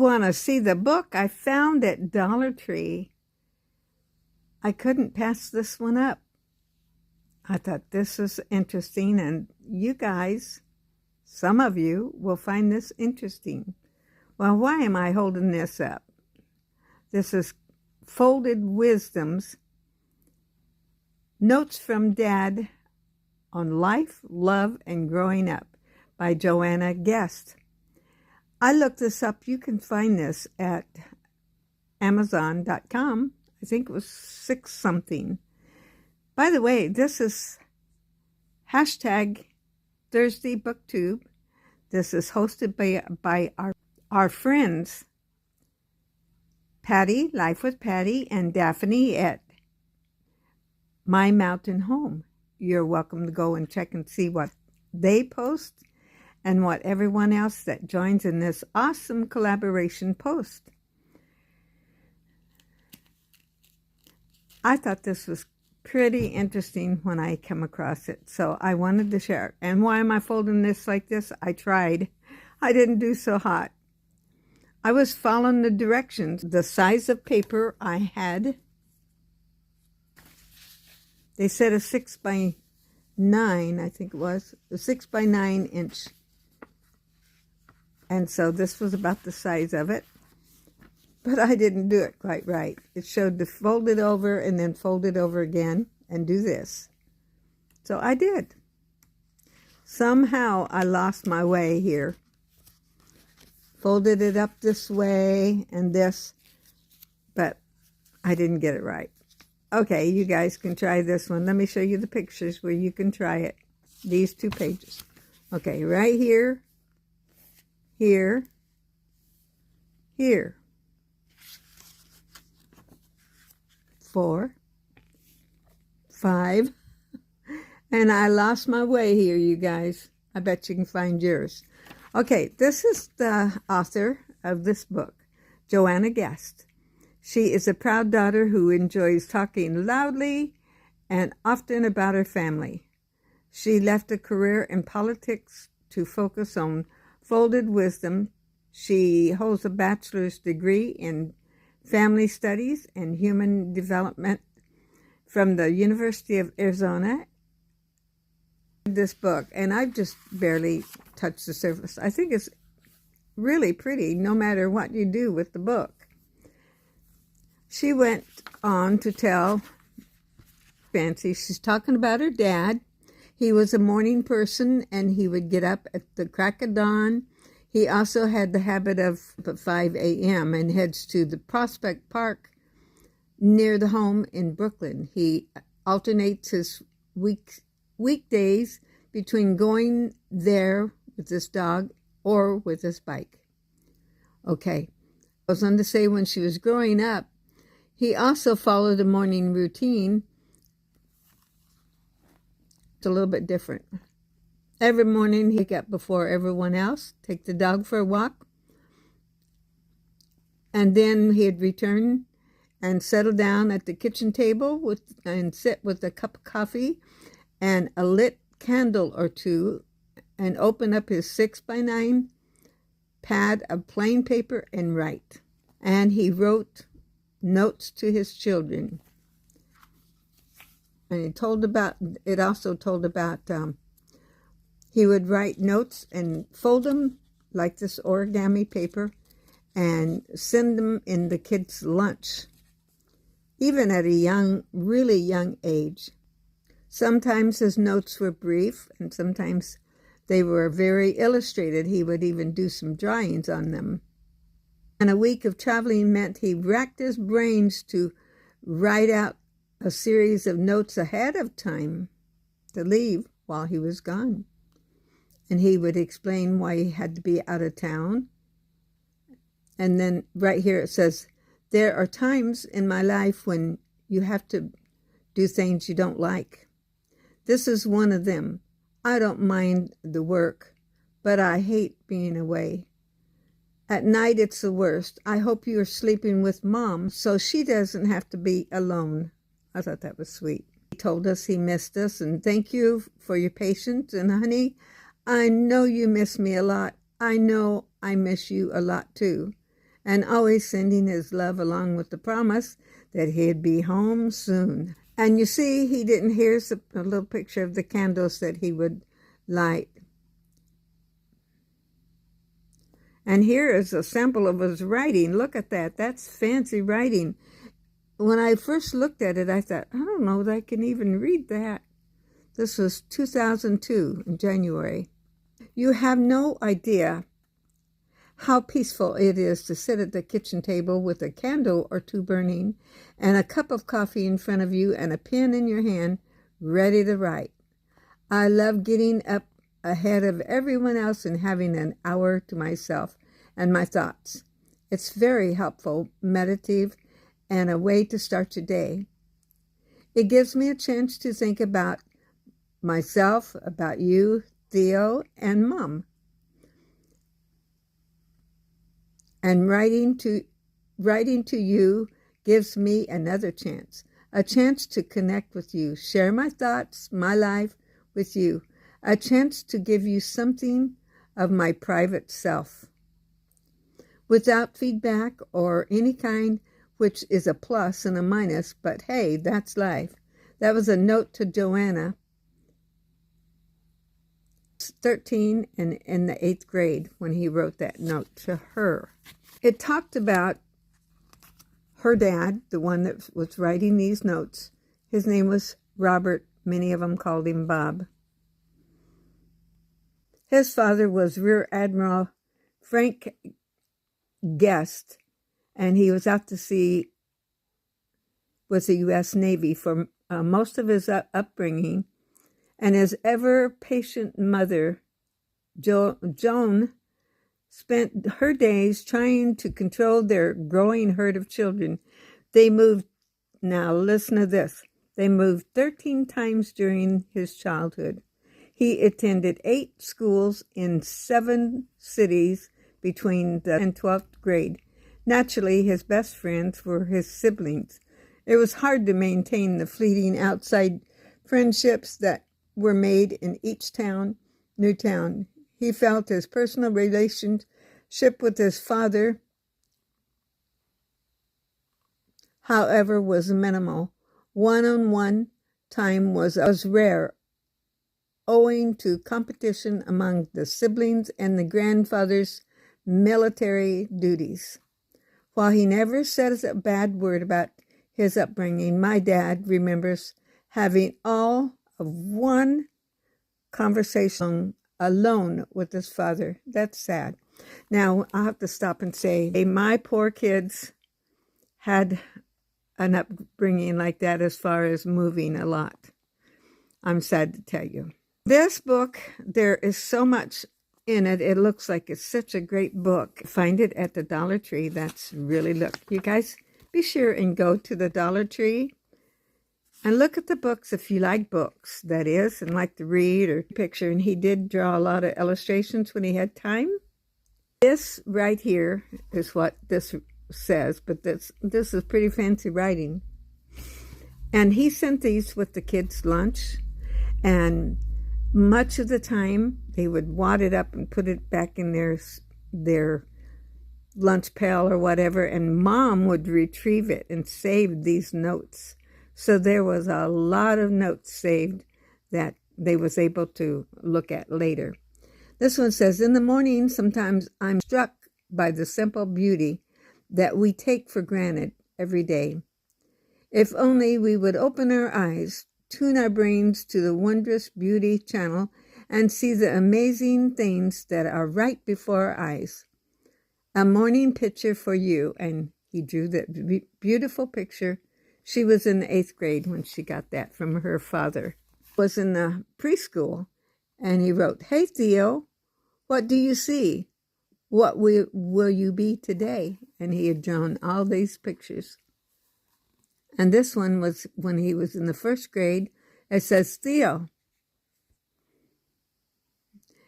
want to see the book I found at DollarTree? I couldn't pass this one up. I thought this is interesting, and you guys, some of you, will find this interesting. Well, why am I holding this up? This is Folded Wisdoms, Notes from Dad on Life, Love, and Growing Up by Joanna Guest. I looked this up. You can find this at Amazon.com. I think it was 6 something. By the way, this is hashtag Thursday BookTube. This is hosted by our friends, Patty, Life with Patty, and Daphne at My Mountain Home. You're welcome to go and check and see what they post and what everyone else that joins in this awesome collaboration post. I thought this was pretty interesting when I came across it, so I wanted to share it. And why am I folding this like this? I tried. I didn't do so hot. I was following the directions. The size of paper I had, they said a 6 by 9, I think it was, a 6 by 9 inch. And so this was about the size of it. But I didn't do it quite right. It showed to fold it over and then fold it over again and do this. So I did. Somehow I lost my way here. Folded it up this way and this, but I didn't get it right. Okay, you guys can try this one. Let me show you the pictures where you can try it. These 2 pages. Okay, right here, here, here. 4, 5, and I lost my way here, you guys. I bet you can find yours. Okay, this is the author of this book, Joanna Guest. She is a proud daughter who enjoys talking loudly and often about her family. She left a career in politics to focus on folded wisdom. She holds a bachelor's degree in Family Studies and Human Development from the University of Arizona. This book, and I've just barely touched the surface. I think it's really pretty no matter what you do with the book. She went on to tell Fancy, she's talking about her dad. He was a morning person and he would get up at the crack of dawn. He also had the habit of at 5 a.m. and heads to the Prospect Park near the home in Brooklyn. He alternates his weekdays between going there with his dog or with his bike. Okay. Goes on to say when she was growing up, he also followed a morning routine. It's a little bit different. Every morning he'd get up before everyone else, take the dog for a walk, and then he'd return and settle down at the kitchen table and sit with a cup of coffee and a lit candle or 2 and open up his 6 by 9 pad of plain paper and write. And he wrote notes to his children. And it also told about he would write notes and fold them like this origami paper and send them in the kids' lunch, even at a really young age. Sometimes his notes were brief and sometimes they were very illustrated. He would even do some drawings on them. And a week of traveling meant he racked his brains to write out a series of notes ahead of time to leave while he was gone. And he would explain why he had to be out of town. And then right here it says, there are times in my life when you have to do things you don't like. This is one of them. I don't mind the work, but I hate being away. At night it's the worst. I hope you are sleeping with Mom so she doesn't have to be alone. I thought that was sweet. He told us he missed us and thank you for your patience. And honey, I know you miss me a lot. I know I miss you a lot too. and always sending his love along with the promise that he'd be home soon. And you see, he didn't, here's a little picture of the candles that he would light. And here is a sample of his writing. Look at that. That's fancy writing. When I first looked at it, I thought, I don't know that I can even read that. This was 2002 in January. You have no idea how peaceful it is to sit at the kitchen table with a candle or two burning and a cup of coffee in front of you and a pen in your hand ready to write. I love getting up ahead of everyone else and having an hour to myself and my thoughts. It's very helpful, meditative, and a way to start your day. It gives me a chance to think about myself, about you, Theo, and Mom. And writing to you gives me another chance, a chance to connect with you, share my thoughts, my life with you, a chance to give you something of my private self. Without feedback or any kind, which is a plus and a minus, but hey, that's life. That was a note to Joanna, 13 and in the 8th grade, when he wrote that note to her. It talked about her dad, the one that was writing these notes. His name was Robert. Many of them called him Bob. His father was Rear Admiral Frank Guest, and he was out to sea with the U.S. Navy for most of his upbringing. And his ever-patient mother, Joan, spent her days trying to control their growing herd of children. They moved, now listen to this, they moved 13 times during his childhood. He attended 8 schools in 7 cities between the and 12th grade. Naturally, his best friends were his siblings. It was hard to maintain the fleeting outside friendships that were made in each new town. He felt his personal relationship with his father, however, was minimal. One-on-one time was rare, owing to competition among the siblings and the grandfather's military duties. While he never said a bad word about his upbringing, my dad remembers having all of one conversation alone with his father. That's sad. Now, I'll have to stop and say, hey, my poor kids had an upbringing like that as far as moving a lot. I'm sad to tell you. This book, there is so much in it. It looks like it's such a great book. Find it at the Dollar Tree. That's really, look, you guys, be sure and go to the Dollar Tree and look at the books if you like books, that is, and like to read or picture. And he did draw a lot of illustrations when he had time. This right here is what this says, but this is pretty fancy writing. And he sent these with the kids' lunch, and much of the time they would wad it up and put it back in their lunch pail or whatever, and Mom would retrieve it and save these notes. So there was a lot of notes saved that they was able to look at later. This one says, in the morning, sometimes I'm struck by the simple beauty that we take for granted every day. If only we would open our eyes, tune our brains to the wondrous beauty channel, and see the amazing things that are right before our eyes. A morning picture for you. And he drew that beautiful picture. She was in the 8th grade when she got that from her father. Was in the preschool, and he wrote, hey, Theo, what do you see? What will you be today? And he had drawn all these pictures. And this one was when he was in the 1st grade. It says, Theo,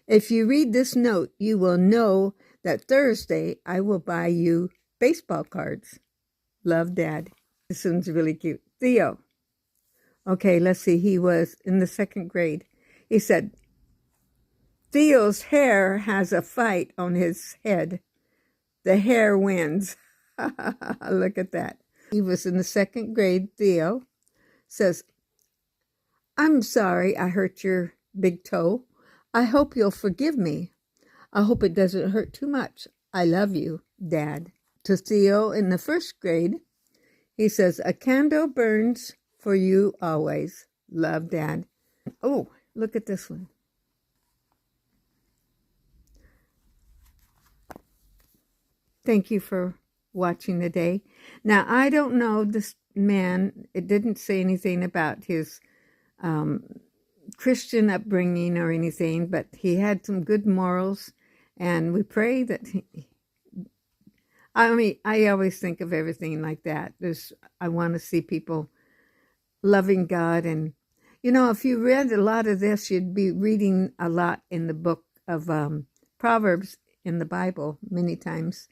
if you read this note, you will know that Thursday I will buy you baseball cards. Love, Dad. This one's really cute. Theo. Okay, let's see. He was in the 2nd grade. He said, Theo's hair has a fight on his head. The hair wins. Look at that. He was in the 2nd grade. Theo says, I'm sorry I hurt your big toe. I hope you'll forgive me. I hope it doesn't hurt too much. I love you, Dad. To Theo in the 1st grade, he says, a candle burns for you always. Love, Dad. Oh, look at this one. Thank you for watching today. Now, I don't know this man. It didn't say anything about his Christian upbringing or anything, but he had some good morals, and we pray that I always think of everything like that. I want to see people loving God. And, if you read a lot of this, you'd be reading a lot in the book of Proverbs in the Bible many times.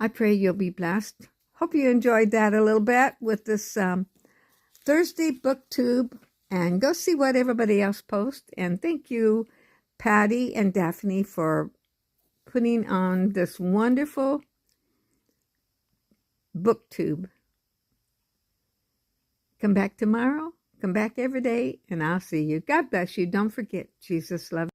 I pray you'll be blessed. Hope you enjoyed that a little bit with this Thursday booktube, and go see what everybody else posts. And thank you, Patty and Daphne, for putting on this wonderful booktube. Come back tomorrow. Come back every day, and I'll see you. God bless you. Don't forget, Jesus loves you.